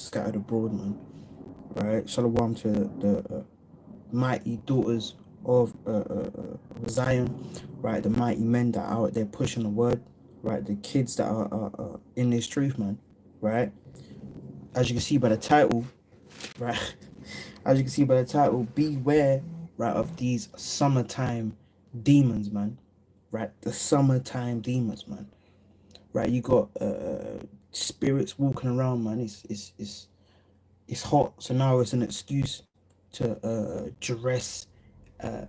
scattered abroad, man. Right? Shalom to the mighty daughters of Zion, right? The mighty men that are out there pushing the word, right? The kids that are in this truth, man, right? As you can see by the title, right? As you can see by the title, beware, right, of these summertime demons, man. Right, the summertime demons, man. Right, you got spirits walking around, man. It's hot, so now it's an excuse to dress uh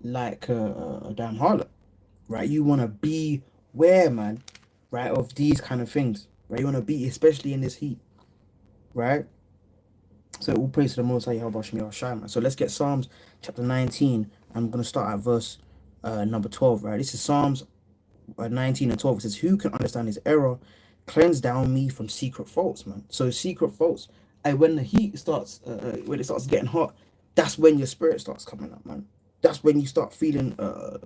like a damn harlot. Right, you want to beware, man. Right, of these kind of things. Right, you want to be, especially in this heat. Right. So all praise to the Most High Yahweh Shem Yahweh man. So let's get Psalms chapter 19. I'm gonna start at verse number 12. Right, this is Psalms 19 and 12. It says, "Who can understand his error? Cleanse down me from secret faults, man." So secret faults. And when the heat starts, when it starts getting hot, that's when your spirit starts coming up, man. That's when you start feeling, a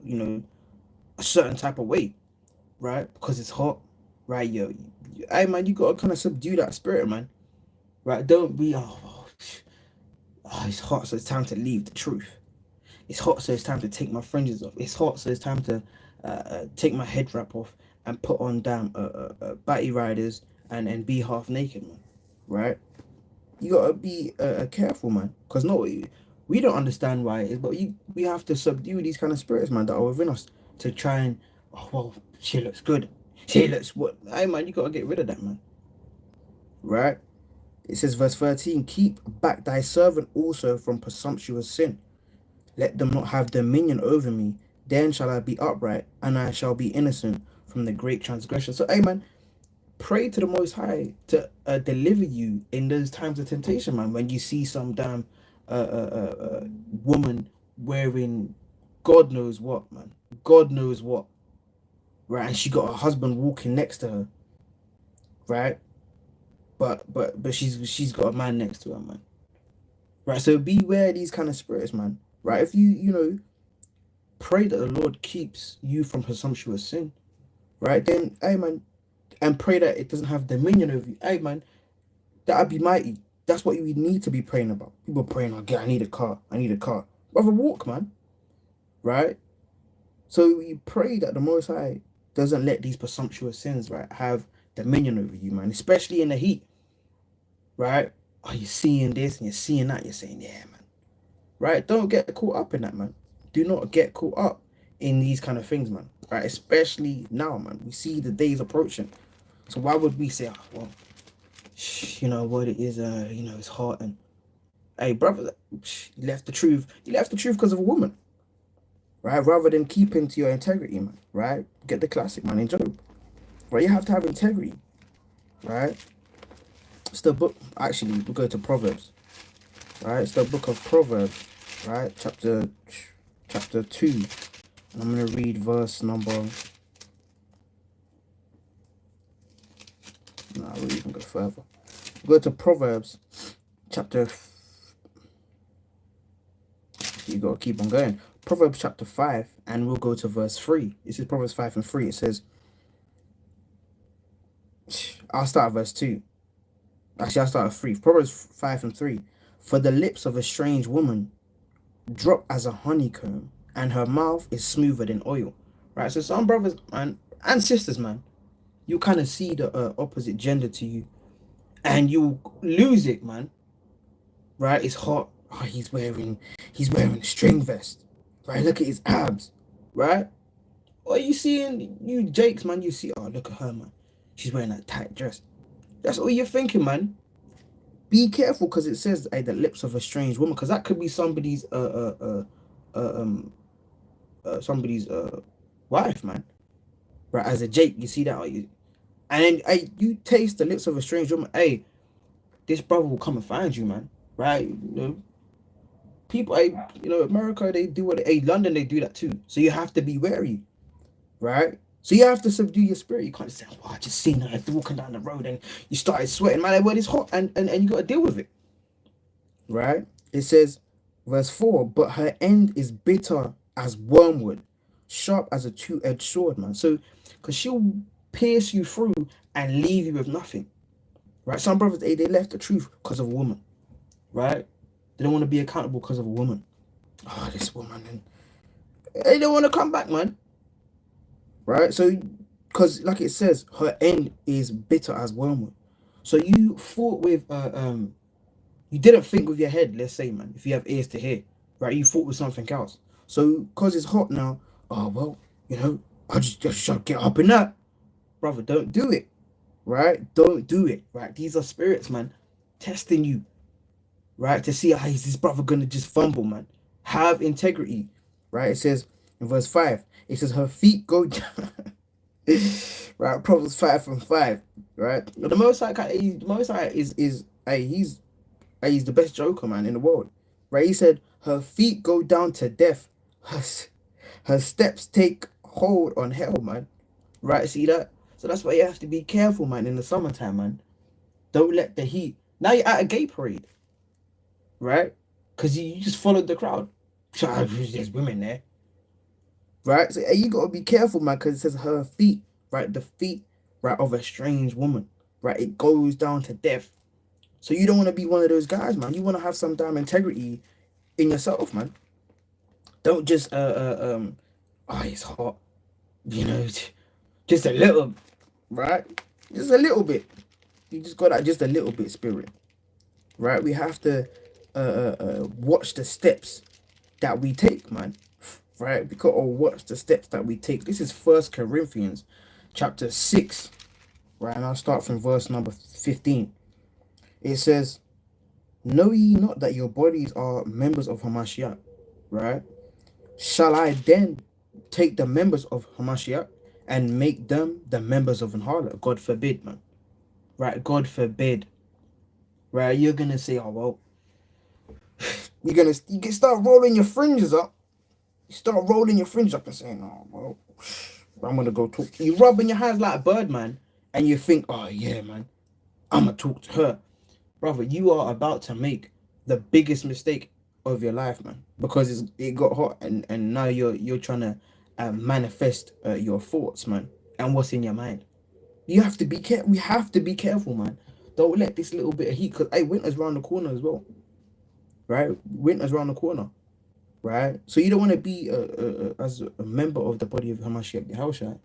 certain type of way, right? Because it's hot, right? Hey, man, you gotta kind of subdue that spirit, man. Right? Don't be, it's hot, so it's time to leave the truth. It's hot, so it's time to take my fringes off. It's hot, so it's time to take my head wrap off and put on damn batty riders and be half naked, man. Right? You gotta be careful, man, because no, we don't understand why it is, but we have to subdue these kind of spirits, man, that are within us to try and she looks good. She looks what? Hey, man, you gotta get rid of that, man. Right? It says, verse 13, "Keep back thy servant also from presumptuous sin. Let them not have dominion over me. Then shall I be upright, and I shall be innocent from the great transgression." So, hey, man, pray to the Most High to deliver you in those times of temptation, man. When you see some damn woman wearing God knows what, man. God knows what. Right? And she got her husband walking next to her. Right? But she's got a man next to her, man. Right? So beware these kind of spirits, man. Right? If you pray that the Lord keeps you from presumptuous sin, right? Then, hey, man, and pray that it doesn't have dominion over you. Hey, man, that'd be mighty. That's what you need to be praying about. People praying, okay, I need a car. I need a car. Brother, walk, man. Right? So you pray that the Most High doesn't let these presumptuous sins, right, have dominion over you, man. Especially in the heat, right? Are you seeing this and you're seeing that? You're saying, yeah, man. Right? Don't get caught up in that, man. Do not get caught up in these kind of things, man. Right? Especially now, man. We see the days approaching. So why would we say, well, you know what it is, it's hot and hey, brother, you left the truth. You left the truth because of a woman, right? Rather than keeping to your integrity, man, right? Get the classic, man, in Job, right? You have to have integrity, right? It's the book, actually, we'll go to Proverbs, right? It's the book of Proverbs, right? Chapter 2, and I'm going to read verse number, no, we'll even go further. We'll go to Proverbs, chapter, you got to keep on going. Proverbs chapter 5, and we'll go to verse 3. This is Proverbs 5 and 3. It says, I'll start at verse 2. Actually, I'll start at 3. Proverbs 5 and 3. "For the lips of a strange woman drop as a honeycomb, and her mouth is smoother than oil." Right? So some brothers, man, and sisters, man, you kind of see the opposite gender to you, and you lose it, man. Right? It's hot. Oh, he's wearing a string vest. Right? Look at his abs. Right? Or you seeing you Jakes, man, you see, oh, look at her, man. She's wearing that tight dress. That's all you're thinking, man. Be careful, because it says, hey, the lips of a strange woman, because that could be somebody's somebody's wife, man. Right? As a Jake, you see that, and then hey, you taste the lips of a strange woman. Hey, this brother will come and find you, man. Right? People, hey, America, they do what. Hey, London, they do that too. So you have to be wary, right? So you have to subdue your spirit. You can't say, "Oh, I just seen her walking down the road and you started sweating, man." Well, it's hot, and you got to deal with it, right? It says, verse 4, "But her end is bitter as wormwood, sharp as a two-edged sword," man. So, because she'll pierce you through and leave you with nothing, right? Some brothers, they left the truth because of a woman, right? They don't want to be accountable because of a woman. Oh, this woman, and they don't want to come back, man. Right? So, because like it says, her end is bitter as wormwood. So you thought with you didn't think with your head, let's say, man, if you have ears to hear, right? You thought with something else. So because it's hot now, oh well, I just should get up in that, brother. Don't do it, right? Don't do it, right? These are spirits, man, testing you, right? To see how is this brother gonna just fumble, man. Have integrity, right? It says in verse 5, it says her feet go down. Right, Proverbs 5:5, right? The Most High, the Most High is hey, he's the best joker, man, in the world, right? He said her feet go down to death, her steps take hold on hell, man. Right? See that? So that's why you have to be careful, man, in the summertime, man. Don't let the heat. Now you're at a gay parade, right? Because you just followed the crowd. There's women there, right? So you gotta be careful, man, because it says her feet, right? The feet, right, of a strange woman, right? It goes down to death. So you don't want to be one of those guys, man. You want to have some damn integrity in yourself, man. Don't just oh, it's hot, just a little, right? Just a little bit. You just got that just a little bit spirit, right? We have to watch the steps that we take, man. Right? We gotta watch the steps that we take. This is First Corinthians chapter 6, right? And I'll start from verse number 15. It says, know ye not that your bodies are members of Hamashiach, right? Shall I then take the members of Hamashiach and make them the members of an harlot? God forbid, man. Right? God forbid. Right? You're gonna say, oh well, you can start rolling your fringes up. You start rolling your fringes up and saying, oh well, I'm gonna go talk. You rubbing your hands like a bird, man, and you think, oh yeah, man, I'm gonna talk to her. Brother, you are about to make the biggest mistake of your life, man, because it got hot, and now you're trying to manifest your thoughts, man, and what's in your mind. You have to be careful. We have to be careful, man. Don't let this little bit of heat, because hey, winter's around the corner as well, right? Winter's around the corner, right? So you don't want to be as a member of the body of Hamashiach Yahushua,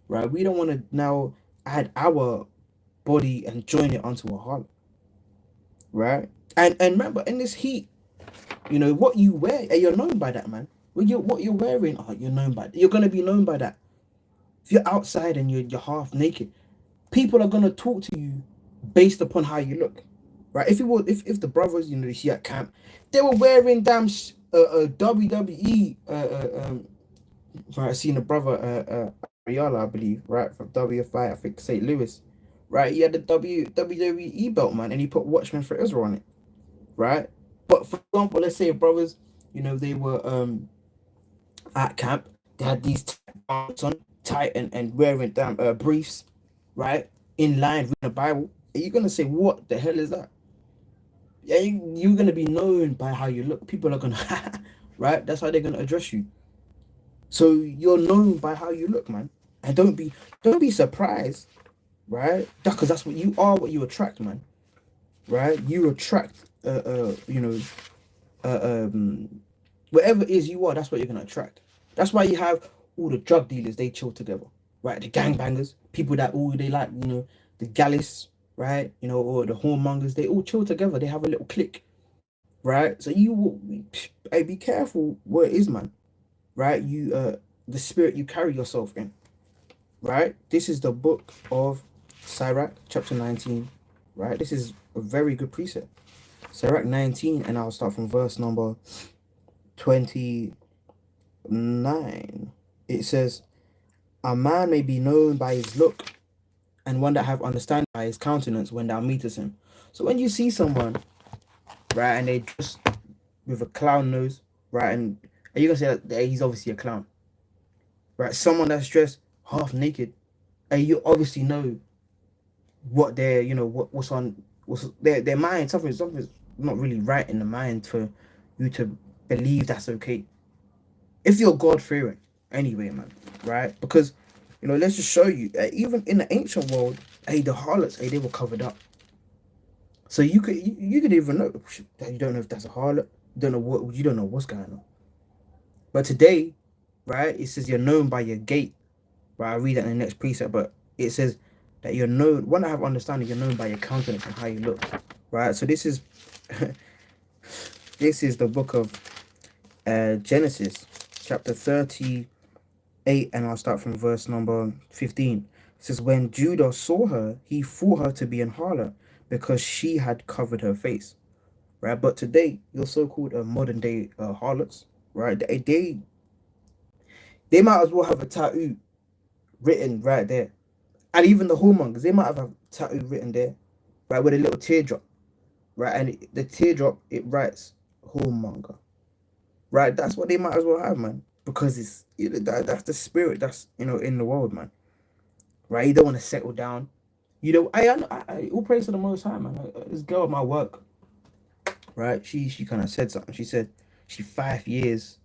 right? We don't want to now add our body and join it onto a heart, right? And remember, in this heat, what you wear, you're known by that, man. What you're wearing, you're known by that. You're gonna be known by that. If you're outside and you're half naked, people are gonna talk to you based upon how you look, right? If the brothers, you see at camp, they were wearing damn WWE, right? I seen a brother, Ariala, I believe, right, from WFI, I think St. Louis, right? He had the WWE belt, man, and he put Watchmen for Israel on it, right? But for example, let's say brothers, they were at camp, they had these tight and wearing damn briefs, right? In line reading the Bible. Are you gonna say, what the hell is that? Yeah, you're gonna be known by how you look. People are gonna right? That's how they're gonna address you. So you're known by how you look, man. And don't be surprised, right? Because that's what you are, what you attract, man. Right? You attract whatever it is you are, that's what you're gonna attract. That's why you have all the drug dealers, they chill together, right? The gangbangers, people that they like, the gallists, right? Or the whoremongers, they all chill together. They have a little clique, right? So hey, be careful what it is, man, right? You the spirit you carry yourself in, right? This is the book of Sirach, chapter 19, right? This is a very good precept. Sirach 19, and I'll start from verse number 29. It says, a man may be known by his look, and one that have understanding by his countenance when thou meetest him. So when you see someone, right, and they dress with a clown nose, right, and you're gonna say that he's obviously a clown, right? Someone that's dressed half naked, and you obviously know what they're, what's on, what's their mind. Something's not really right in the mind for you to believe that's okay. If you're God fearing, anyway, man, right? Because let's just show you, even in the ancient world, the harlots, they were covered up, So you could even know that you don't know if that's a harlot. You don't know what's going on. But today, right, it says you're known by your gait. Right, I read that in the next precept, but it says that you're known. When I have understanding, you're known by your countenance and how you look. Right. So this is this is the book of Genesis, chapter 38, and I'll start from verse number 15. It says, when Judah saw her, he thought her to be an harlot because she had covered her face. Right. But today, your so-called modern day harlots, right? They might as well have a tattoo written right there. And even the whoremongers, they might have a tattoo written there, right, with a little teardrop, right? And the teardrop, it writes whoremonger, right? That's what they might as well have, man, because it's that's the spirit that's in the world, man, right? You don't want to settle down. I all praise to the Most High, man. This girl at my work, right? She kind of said something. She said she 5 years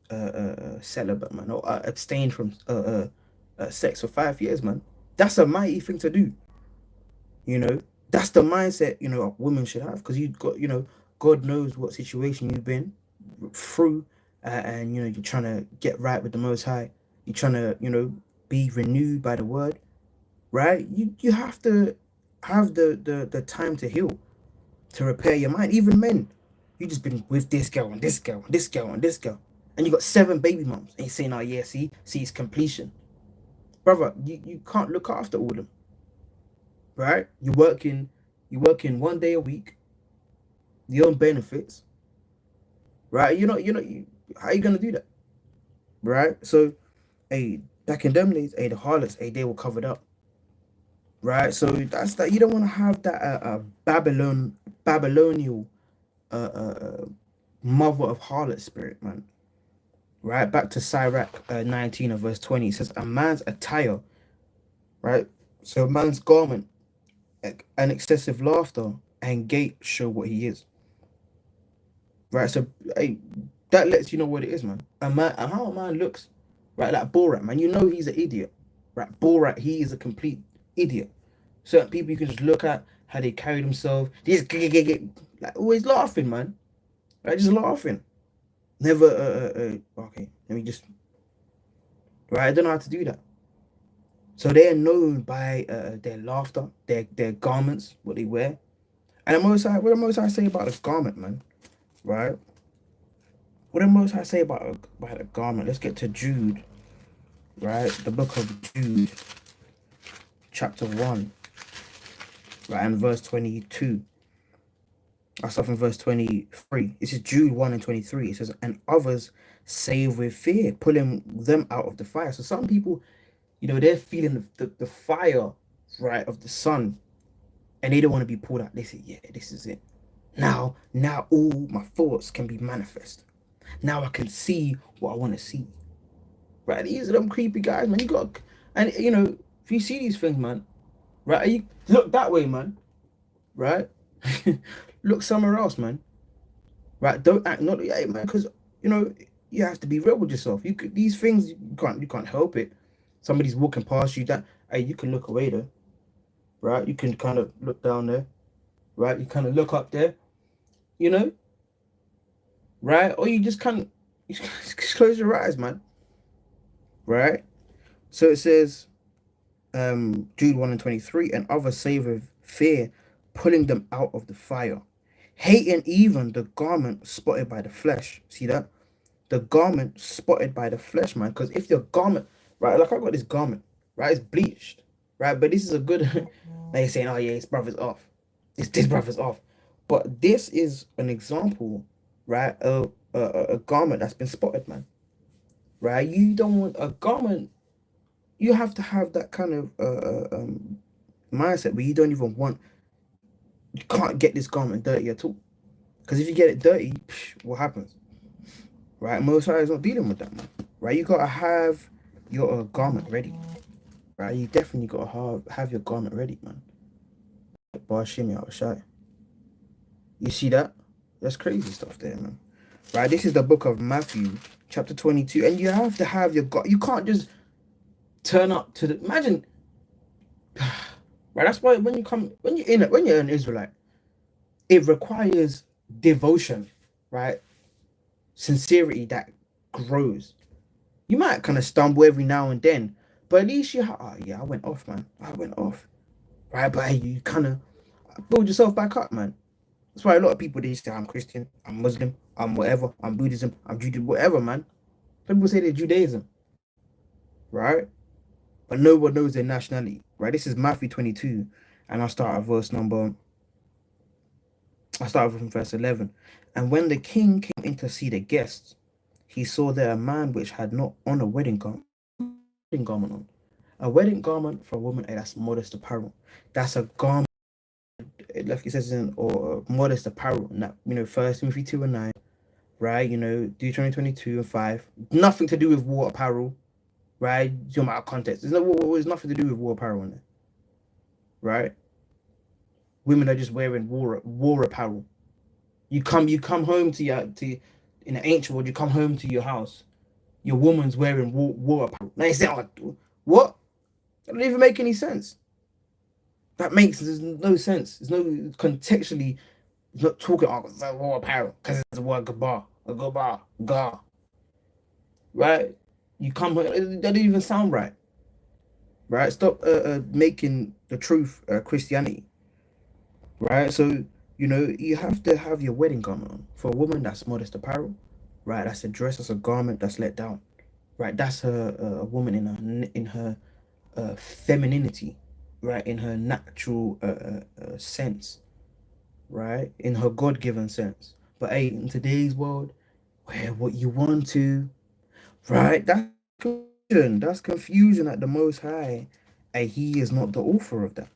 celibate, man, or abstained from sex for 5 years, man. That's a mighty thing to do. You know, that's the mindset, a woman should have, because you've got, God knows what situation you've been through, and you're trying to get right with the Most High. You're trying to, be renewed by the Word, right? You have to have the time to heal, to repair your mind. Even men, you just been with this girl and this girl and this girl and this girl, and you got 7 baby moms, and you're saying, oh yeah, see, it's completion, brother. You can't look after all of them, right? You're working 1 day a week, your own benefits, right? How are you gonna do that, right? So, hey, back in them days, hey, the harlots, hey, they were covered up, right? So that's that. You don't want to have that Babylonial uh, uh, uh, mother of harlot spirit, man. Right? Back to Sirach 19 and verse 20, it says, a man's attire, right? So a man's garment, and excessive laughter and gait show what he is. Right, so hey, that lets you know what it is, man. And how a man looks, right? Like Borat, man. He's an idiot, right? Borat, he is a complete idiot. Certain people you can just look at how they carry themselves, they just like always laughing, man. Right, just laughing. Never, okay. Let me just, right. I don't know how to do that. So they are known by their laughter, their garments, what they wear, and what the most I say about this garment, man, right? What the most I say about a garment? Let's get to Jude, right? The book of Jude, chapter 1, right, and verse 22. I'll start from verse 23. This is Jude 1 and 23. It says, and others save with fear, pulling them out of the fire. So some people, they're feeling the fire, right, of the sun, and they don't want to be pulled out. They say, yeah, this is it. Now all my thoughts can be manifest. Now I can see what I want to see. Right? These are them creepy guys, man. And if you see these things, man, right? You look that way, man. Right? Look somewhere else, man. Right? Don't act not yeah, man, because you have to be real with yourself. These things you can't help it. Somebody's walking past you, that hey, you can look away there. Right? You can kind of look down there. Right? You kind of look up there, right? Or you just kind of close your eyes, man. Right? So it says, Jude 1 and 23, and others save with fear, pulling them out of the fire, hating even the garment spotted by the flesh. See that? The garment spotted by the flesh, man. Because if your garment, right, like I got this garment, right, it's bleached, right, but this is a good. Now you're saying, oh yeah, this brother's off. This brother's off, but this is an example, right, of a garment that's been spotted, man. Right? You don't want a garment. You have to have that kind of mindset where you don't even want. You can't get this garment dirty at all, because if you get it dirty, what happens? Right? Most High is not dealing with that, man. Right? You gotta have your garment ready. Right? You definitely gotta have your garment ready, man. Bar shimmy out shy. You see that? That's crazy stuff there, man. Right? This is the book of Matthew, chapter 22, and you have to have your God. You can't just turn up to the. Imagine. Right? That's why when you're an Israelite, it requires devotion, right? Sincerity that grows. You might kind of stumble every now and then, but at least oh yeah, I went off, man. I went off, right? But hey, you kind of build yourself back up, man. That's why a lot of people they say I'm Christian, I'm Muslim, I'm whatever, I'm Buddhism, I'm Judaism, whatever, man. Some people say they're Judaism, right? But no one knows their nationality, right? This is Matthew 22, and I start from verse 11. And when the king came in to see the guests, he saw there a man which had not on a wedding garment on. A wedding garment for a woman, that's modest apparel. That's a garment, like it says in or modest apparel. Now, First Timothy 2 and 9, right? Deuteronomy 22 and 5. Nothing to do with war apparel, right? No matter context. There's nothing to do with war apparel in there, right? Women are just wearing war apparel. You come home to in the ancient world, you come home to your house, your woman's wearing war apparel. Now you say, oh, what? That doesn't even make any sense. There's no sense. There's no contextually, it's not talking about war apparel because it's the word gabar, ga, right? You come home, that doesn't even sound right, right? Stop making the truth Christianity, right? So, you have to have your wedding garment on. For a woman, that's modest apparel, right? That's a dress, that's a garment that's let down, right? That's a woman in her femininity, right? In her natural sense, right? In her God-given sense. But hey, in today's world, wear what you want to, right? That's confusion. That's confusion at the Most High, and He is not the author of that.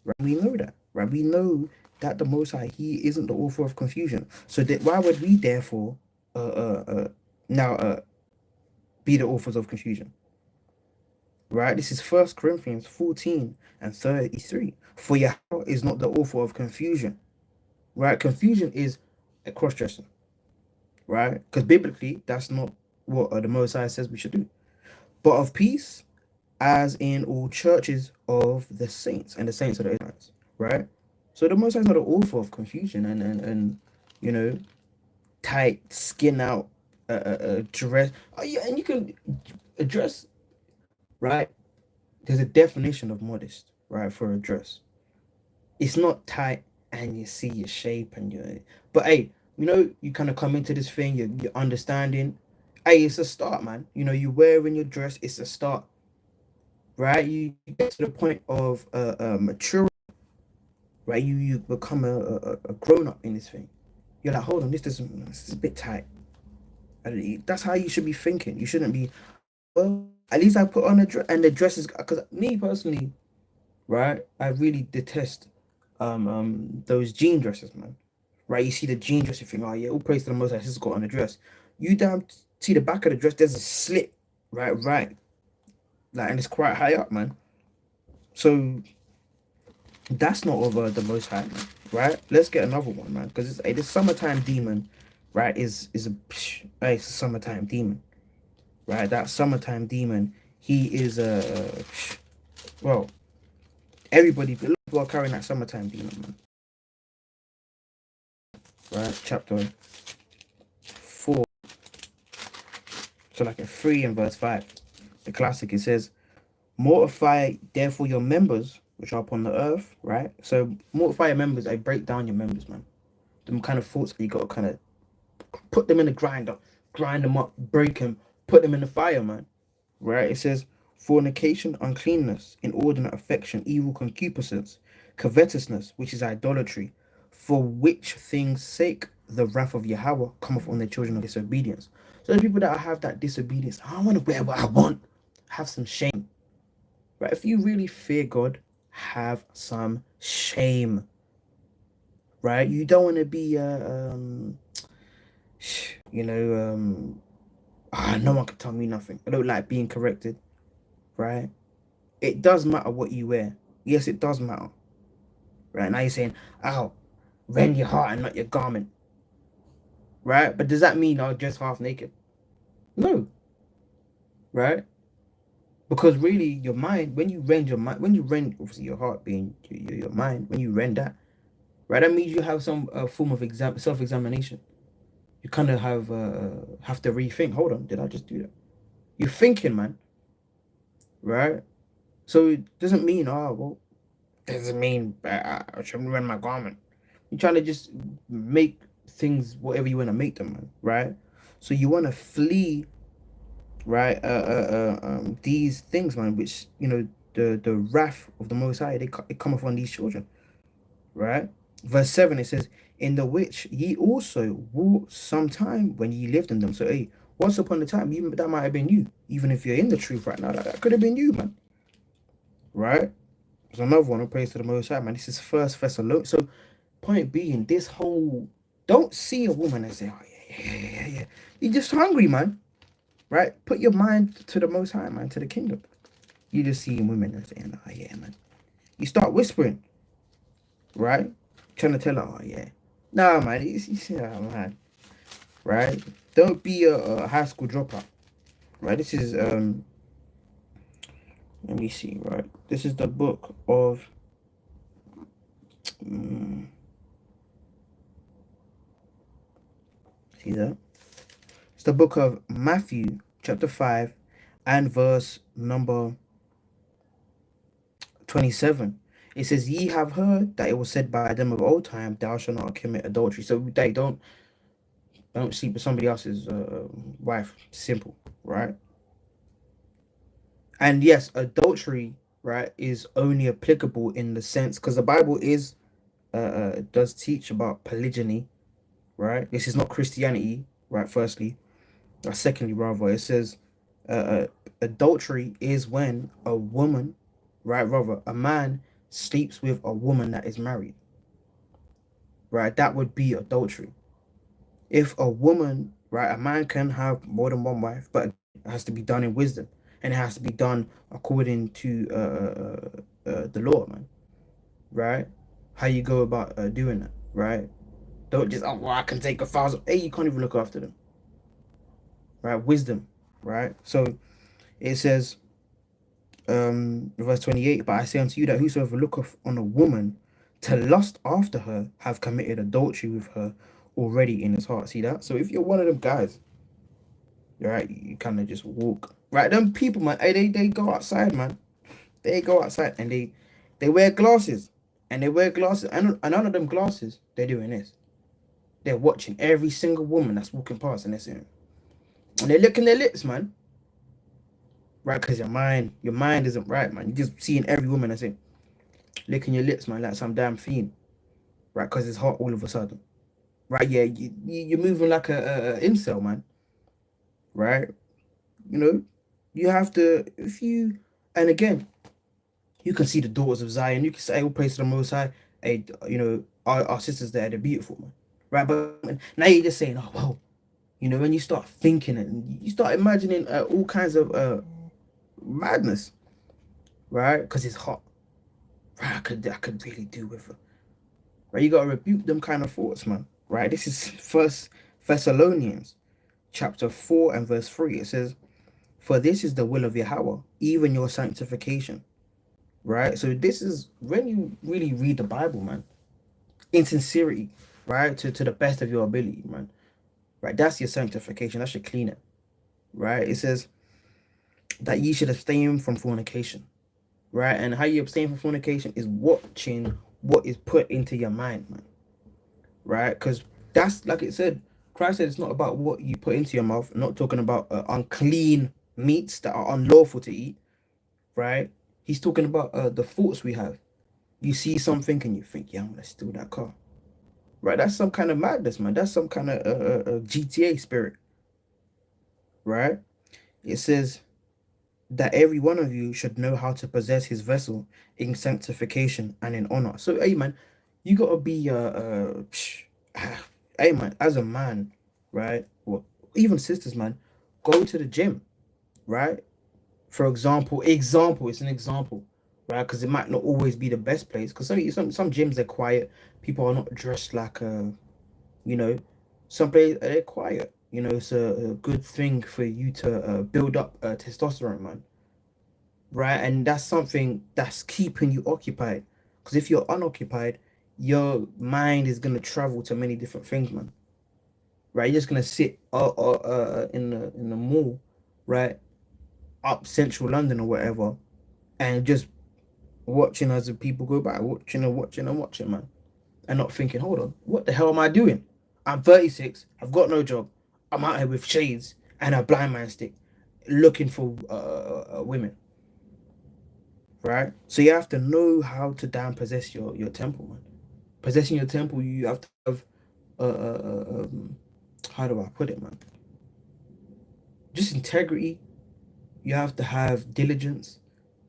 Right? We know that, right? We know that the Most High, He isn't the author of confusion. So that why would we therefore now be the authors of confusion? Right? This is 1 Corinthians 14 and 33. For Yahweh is not the author of confusion. Right? Confusion is a cross-dressing. Right? Because biblically, that's not what the Most High says we should do. But of peace, as in all churches of the saints, and the saints are the Israelites. Right? So the Most High is not the author of confusion and tight skin out dress. Oh yeah, and you can address, right? There's a definition of modest, right, for a dress. It's not tight and you see your shape and but hey, you kind of come into this thing, you're understanding. Hey, it's a start, man. You wearing your dress, it's a start, right? You get to the point of maturity, right? You become a grown up in this thing. You're like, hold on, this is a bit tight. That's how you should be thinking. You shouldn't be, well, at least I put on a dress, and the dress is, because me personally, right, I really detest those jean dresses, man. Right, you see the jean dress, you think, oh yeah, all praise to the Most High, this has got on the dress. You damn see the back of the dress, there's a slit, right, like, and it's quite high up, man. So that's not over the Most High, man. Right? Let's get another one, man, because it's this summertime demon, right? It's a summertime demon, right? That summertime demon, he is well, everybody, a lot of people are carrying that summertime demon, man. Right, chapter 4, so like a 3 and verse 5, the classic. It says, mortify therefore your members which are upon the earth, right? So mortify your members, I break down your members, man. Them kind of thoughts that you got to kind of put them in the grinder, grind them up, break them, put them in the fire, man. Right? It says, fornication, uncleanness, inordinate affection, evil concupiscence, covetousness, which is idolatry, for which things sake the wrath of Yahweh cometh on the children of disobedience. So the people that have that disobedience, I want to wear what I want, have some shame. Right? If you really fear God, have some shame. Right? You don't want to be no one can tell me nothing. I don't like being corrected. Right? It does matter what you wear. Yes, it does matter. Right? Now you're saying, oh, rend your heart and not your garment. Right? But does that mean I'll dress half naked? No. Right? Because really, your mind, when you rend your mind, when you rend, obviously your heart being your mind, when you rend that, right? That means you have some form of self-examination. You kind of have to rethink. Hold on, did I just do that? You're thinking, man, right? So it doesn't mean, oh, well, doesn't mean I shouldn't wear my garment. You're trying to just make things whatever you want to make them, man, right? So you want to flee, right? These things, man, which the wrath of the Most High, it come upon these children, right? Verse 7, it says, in the which ye also walked sometime when ye lived in them. So, hey, once upon a time, even that might have been you. Even if you're in the truth right now, that could have been you, man, right? There's another one who prays to the Most High, man. This is First Thessalonians. So, point being, this whole don't see a woman and say, oh, yeah. You're just hungry, man, right? Put your mind to the Most High, man, to the kingdom. You just see women and saying, oh, yeah, man. You start whispering, right? Trying to tell her, oh, yeah. Nah, man, oh, man, right? Don't be a high school dropout, right? This is, let me see, right? This is the book of, see that? It's the book of Matthew, chapter 5, and verse number 27. It says, ye have heard that it was said by them of old time, thou shalt not commit adultery. So they don't sleep with somebody else's wife. Simple, right? And yes, adultery, right, is only applicable in the sense because the Bible does teach about polygyny, right? This is not Christianity, right? Firstly, or secondly, rather, it says adultery is when a woman, right, rather a man sleeps with a woman that is married, right? That would be adultery. If a woman, right, a man can have more than one wife, but it has to be done in wisdom, and it has to be done according to the law, man, right? How you go about doing that, right? Don't just, oh, well, I can take 1,000. Hey, you can't even look after them, right? Wisdom, right? So it says, verse 28, but I say unto you that whosoever looketh on a woman to lust after her have committed adultery with her already in his heart. See that? So if you're one of them guys, right, you kind of just walk, right? Them people, man, they go outside, man. They go outside and they wear glasses, and none of them glasses, they're doing this. They're watching every single woman that's walking past, and they're saying, and they're licking their lips, man. Right, because your mind isn't right, man. You're just seeing every woman and saying, licking your lips, man, like some damn fiend. Right, because it's hot all of a sudden. Right, yeah, you're moving like a incel, man. Right, you have to, and again, you can see the daughters of Zion. You can say, all praise to the Most High. Hey, our sisters there, they're beautiful, man. Right, but now you're just saying, oh, well, when you start thinking it, and you start imagining all kinds of madness, right? Because it's hot. Right, I could really do with her. Right, you gotta rebuke them kind of thoughts, man. Right, this is First Thessalonians, chapter 4 and verse 3. It says, "For this is the will of Yahweh, even your sanctification." Right, so this is when you really read the Bible, man, in sincerity, right, to the best of your ability, man. Right, that's your sanctification. That should clean it. Right, it says that ye should abstain from fornication. Right, and how you abstain from fornication is watching what is put into your mind, man. Right, because that's like it said. Christ said it's not about what you put into your mouth. I'm not talking about unclean meats that are unlawful to eat. Right, he's talking about the thoughts we have. You see something and you think, yeah, I'm gonna steal that car. Right, that's some kind of madness, man. That's some kind of GTA spirit. Right, it says that every one of you should know how to possess his vessel in sanctification and in honor. So, hey, man, you gotta be hey, man, as a man, right? Well, even sisters, man, go to the gym, right? For example, it's an example, right? Because it might not always be the best place. Because some gyms are quiet. People are not dressed like you know, some places they're quiet. It's a good thing for you to build up testosterone, man, right? And that's something that's keeping you occupied. Because if you're unoccupied, your mind is gonna travel to many different things, man. Right? You're just gonna sit in the mall, right, up central London or whatever, and just watching as the people go by, watching and watching and watching, man, and not thinking, hold on, what the hell am I doing? I'm 36. I've got no job. I'm out here with shades and a blind man stick, looking for women, right? So you have to know how to damn possess your temple, man. Possessing your temple, you have to have how do I put it, man? Just integrity. You have to have diligence.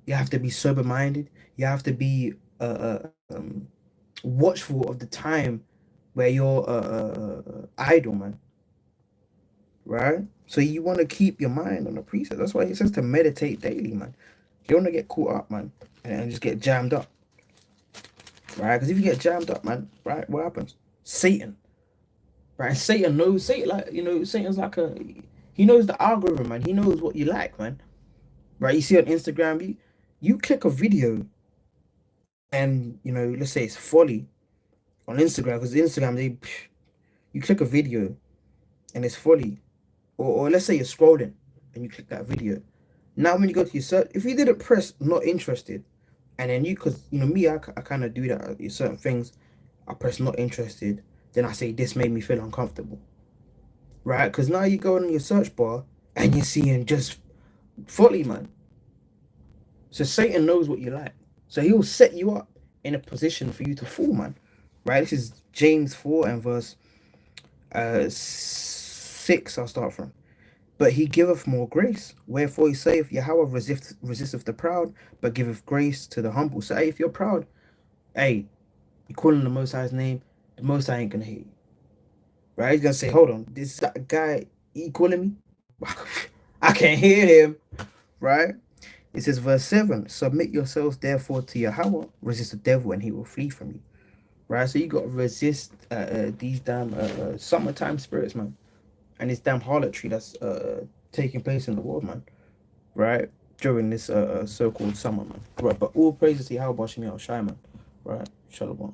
You have to be sober minded. You have to be watchful of the time where you're idle, man. Right? So you want to keep your mind on the precepts. That's why he says to meditate daily, man. You don't want to get caught up, man, and just get jammed up, right? Because if you get jammed up, man, right, what happens? Satan, right? Satan knows Satan, like Satan's like he knows the algorithm, man. He knows what you like, man. Right? You see on Instagram, you click a video, and let's say it's folly on Instagram, because Instagram you click a video and it's folly, or let's say you're scrolling and you click that video. Now when you go to your search, if you didn't press not interested, and then because me, I kind of do that with certain things. I press not interested, then I say this made me feel uncomfortable, right? Because now you go on your search bar and you're seeing just folly, man. So Satan knows what you like, so he will set you up in a position for you to fall, man. Right? This is James 4 and verse 6. I'll start from. But he giveth more grace. Wherefore he saith, Yahweh resisteth the proud, but giveth grace to the humble. So hey, if you're proud, hey, you calling the Most High's name, the Most High ain't gonna hate you. Right? He's gonna say, hold on, this guy, he calling me? I can't hear him. Right? It says verse 7, submit yourselves therefore to Yahweh, resist the devil and he will flee from you. Right? So you got to resist these damn summertime spirits, man. And this damn harlotry that's taking place in the world, man. Right? During this so-called summer, man. Right? But all praises to Yahweh Bashim Shai, man. Right? Shalom.